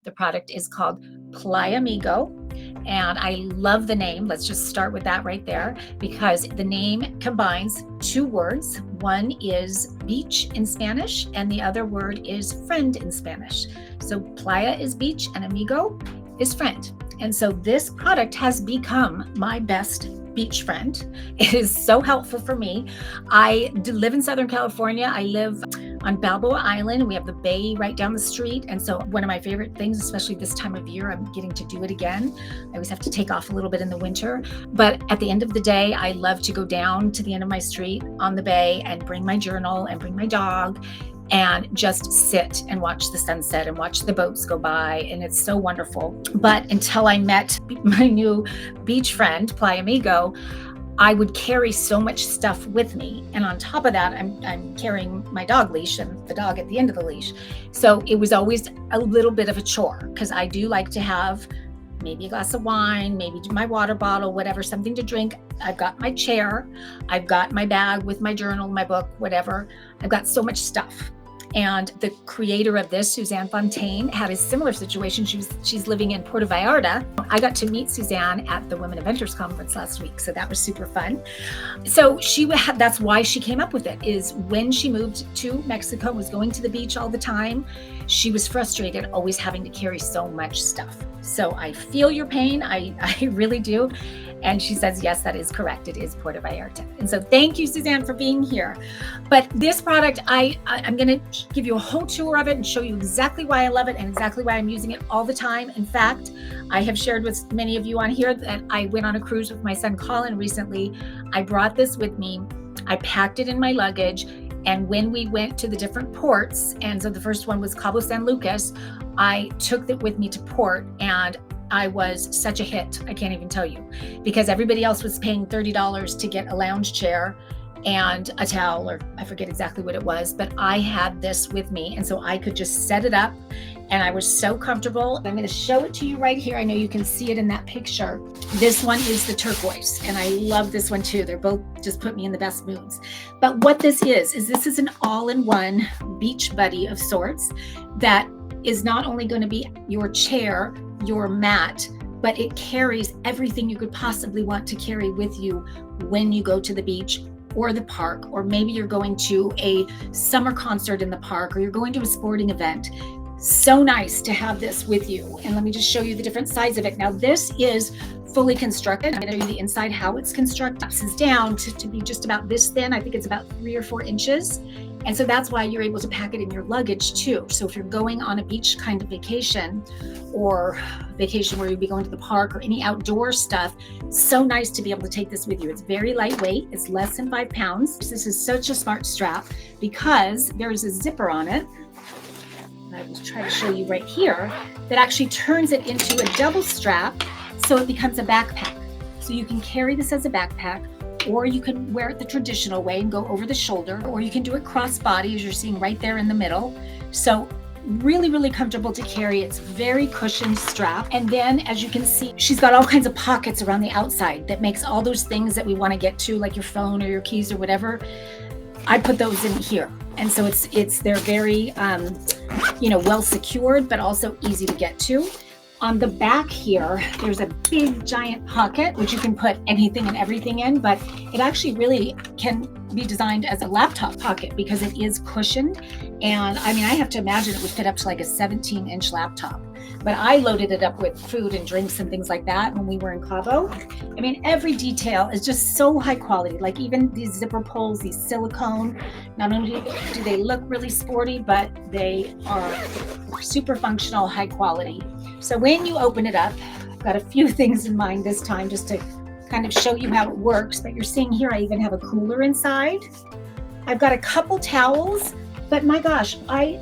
The product is called Playamigo. And I love the name. Let's just start with that right there, because the name combines two words. One is beach in Spanish, and the other word is friend in Spanish. So playa is beach and amigo is friend. And so this product has become my best beach friend. It is so helpful for me. I live in Southern California. I live on Balboa Island. We have the bay right down the street. And so one of my favorite things, especially this time of year, I'm getting to do it again. I always have to take off a little bit in the winter. But at the end of the day, I love to go down to the end of my street on the bay and bring my journal and bring my dog and just sit and watch the sunset and watch the boats go by. And it's so wonderful. But until I met my new beach friend, Playamigo, I would carry so much stuff with me. And on top of that, I'm carrying my dog leash and the dog at the end of the leash. So it was always a little bit of a chore, because I do like to have maybe a glass of wine, maybe my water bottle, whatever, something to drink. I've got my chair, I've got my bag with my journal, my book, whatever. I've got so much stuff. And the creator of this, Suzanne Fontaine, had a similar situation. She's living in Puerto Vallarta. I got to meet Suzanne at the Women Inventors Conference last week, so that was super fun. So that's why she came up with it, is when she moved to Mexico, was going to the beach all the time, she was frustrated always having to carry so much stuff. So I feel your pain, I really do. And she says, yes, that is correct. It is Puerto Vallarta. And so thank you, Suzanne, for being here. But this product, I'm going to give you a whole tour of it and show you exactly why I love it and exactly why I'm using it all the time. In fact, I have shared with many of you on here that I went on a cruise with my son, Colin, recently. I brought this with me. I packed it in my luggage. And when we went to the different ports, and so the first one was Cabo San Lucas, I took it with me to port, and I was such a hit. I can't even tell you, because everybody else was paying $30 to get a lounge chair and a towel, or I forget exactly what it was, but I had this with me. And so I could just set it up, and I was so comfortable. I'm going to show it to you right here. I know you can see it in that picture. This one is the turquoise, and I love this one too. They're both just put me in the best moods. But what this is an all-in-one beach buddy of sorts that is not only going to be your chair, your mat, but it carries everything you could possibly want to carry with you when you go to the beach or the park, or maybe you're going to a summer concert in the park, or you're going to a sporting event. So nice to have this with you. And let me just show you the different sides of it. Now, this is fully constructed. I'm going to show you the inside, how it's constructed. This is down to be just about this thin. I think it's about 3 or 4 inches. And so that's why you're able to pack it in your luggage too. So if you're going on a beach kind of vacation, or vacation where you'd be going to the park, or any outdoor stuff, so nice to be able to take this with you. It's very lightweight. It's less than 5 pounds. This is such a smart strap because there's a zipper on it. I will try to show you right here, that actually turns it into a double strap, so it becomes a backpack. So you can carry this as a backpack, or you can wear it the traditional way and go over the shoulder, or you can do it crossbody, as you're seeing right there in the middle. So really, really comfortable to carry. It's very cushioned strap. And then, as you can see, she's got all kinds of pockets around the outside that makes all those things that we want to get to, like your phone or your keys or whatever. I put those in here. And so they're very, well secured, but also easy to get to. On the back here, there's a big giant pocket, which you can put anything and everything in, but it actually really can be designed as a laptop pocket because it is cushioned. And I mean, I have to imagine it would fit up to like a 17-inch laptop. But I loaded it up with food and drinks and things like that when we were in Cabo. I mean, every detail is just so high quality. Like even these zipper pulls, these silicone, not only do they look really sporty, but they are super functional, high quality. So when you open it up, I've got a few things in mind this time just to kind of show you how it works. But you're seeing here, I even have a cooler inside. I've got a couple towels, but my gosh, I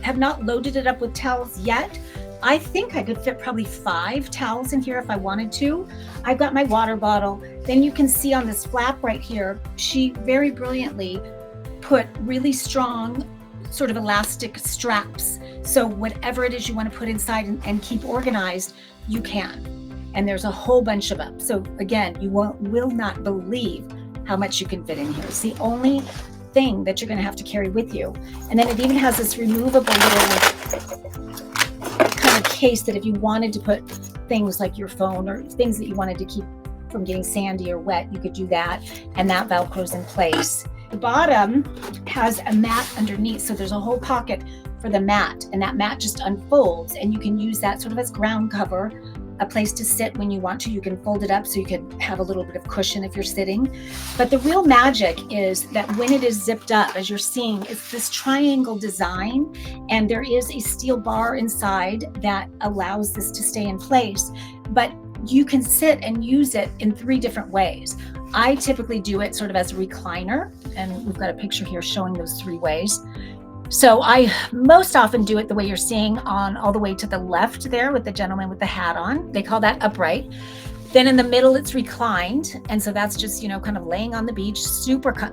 have not loaded it up with towels yet. I think I could fit probably 5 towels in here if I wanted to. I've got my water bottle. Then you can see on this flap right here, she very brilliantly put really strong sort of elastic straps. So whatever it is you want to put inside and keep organized, you can. And there's a whole bunch of them. So again, you will not believe how much you can fit in here. It's the only thing that you're going to have to carry with you. And then it even has this removable little kind of case that if you wanted to put things like your phone or things that you wanted to keep from getting sandy or wet, you could do that, and that Velcros in place. The bottom has a mat underneath, so there's a whole pocket for the mat, and that mat just unfolds, and you can use that sort of as ground cover, a place to sit when you want to. You can fold it up so you can have a little bit of cushion if you're sitting. But the real magic is that when it is zipped up, as you're seeing, it's this triangle design, and there is a steel bar inside that allows this to stay in place. But you can sit and use it in 3 different ways. I typically do it sort of as a recliner, and we've got a picture here showing those 3 ways. So I most often do it the way you're seeing on all the way to the left there with the gentleman with the hat on. They call that upright. Then in the middle, it's reclined. And so that's just, kind of laying on the beach,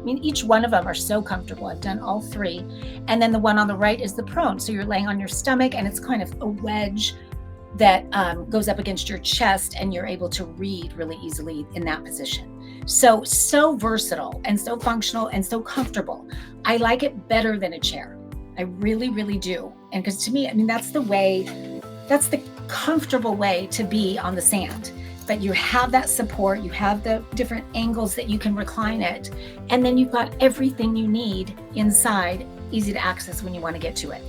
each one of them are so comfortable. I've done all 3. And then the one on the right is the prone. So you're laying on your stomach, and it's kind of a wedge that goes up against your chest, and you're able to read really easily in that position. So versatile and so functional and so comfortable. I like it better than a chair. I really, really do. And because to me, that's the comfortable way to be on the sand. But you have that support, you have the different angles that you can recline it, and then you've got everything you need inside, easy to access when you want to get to it.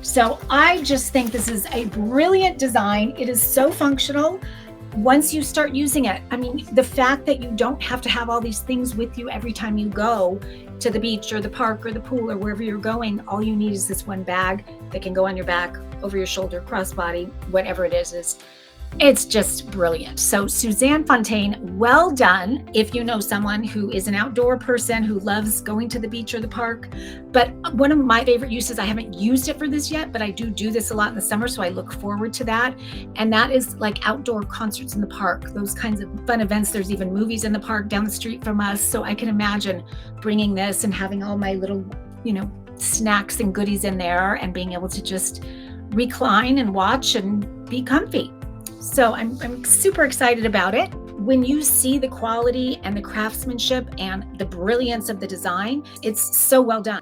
So I just think this is a brilliant design. It is so functional. Once you start using it, the fact that you don't have to have all these things with you every time you go to the beach or the park or the pool or wherever you're going, all you need is this one bag that can go on your back, over your shoulder, crossbody, whatever it is. It's just brilliant. So Suzanne Fontaine, well done. If you know someone who is an outdoor person who loves going to the beach or the park, but one of my favorite uses, I haven't used it for this yet, but I do this a lot in the summer, so I look forward to that. And that is like outdoor concerts in the park, those kinds of fun events. There's even movies in the park down the street from us. So I can imagine bringing this and having all my little, snacks and goodies in there and being able to just recline and watch and be comfy. So I'm super excited about it. When you see the quality and the craftsmanship and the brilliance of the design, it's so well done.